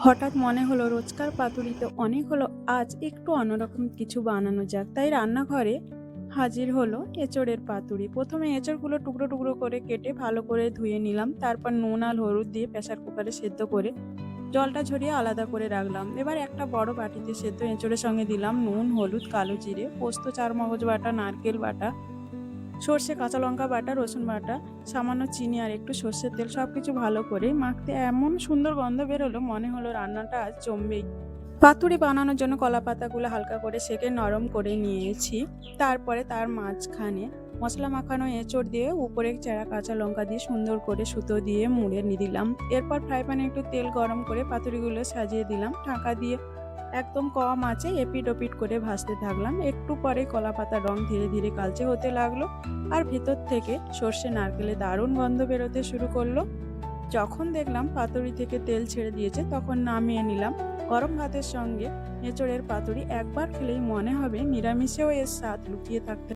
হঠাৎ মনে হলো রোজকার পাতুরিতে অনেক হলো, আজ একটু অন্যরকম কিছু বানানো যাক। তাই রান্নাঘরে হাজির হলো এঁচোড়ের পাতুরি। প্রথমে এঁচোড়গুলো টুকরো টুকরো করে কেটে ভালো করে ধুয়ে নিলাম। তারপর নুন আর হলুদ দিয়ে প্রেসার কুকারে সেদ্ধ করে জলটা ঝরিয়ে আলাদা করে রাখলাম। এবার একটা বড় বাটিতে সেদ্ধ এঁচোড়ের সঙ্গে দিলাম নুন, হলুদ, কালো জিরে, পোস্ত, চারমগজ বাটা, নারকেল বাটা, সর্ষে, কাঁচা লঙ্কা বাটা, রসুন বাটা, সামান্য চিনি আর একটু সর্ষের তেল, সবকিছু ভালো করে মাখতে এমন সুন্দর গন্ধ বেরোলো, মনে হলো রান্নাটা আজ জমবেই। পাতুরি বানানোর জন্য কলা পাতাগুলো হালকা করে সেকে নরম করে নিয়েছি। তারপরে তার মাঝখানে মশলা মাখানো এঁচোড় দিয়ে উপরে চেরা কাঁচা লঙ্কা দিয়ে সুন্দর করে সুতো দিয়ে মুড়ে দিলাম। এরপর ফ্রাই প্যানে একটু তেল গরম করে পাতুরিগুলো সাজিয়ে দিলাম। ঢাকা দিয়ে একদম কম আঁচে এপিট ওপিট করে ভাজতে থাকলাম। একটু পরে কলা পাতার রং ধীরে ধীরে কালচে হতে লাগলো আর ভেতর থেকে সর্ষে নারকেলের দারুণ গন্ধ বেরোতে শুরু করলো। যখন দেখলাম পাতুরি থেকে তেল ছেড়ে দিয়েছে, তখন নামিয়ে নিলাম। গরম ভাতের সঙ্গে এঁচোড়ের পাতুরি একবার খেলেই মনে হবে নিরামিষেও এর স্বাদ লুকিয়ে থাকতে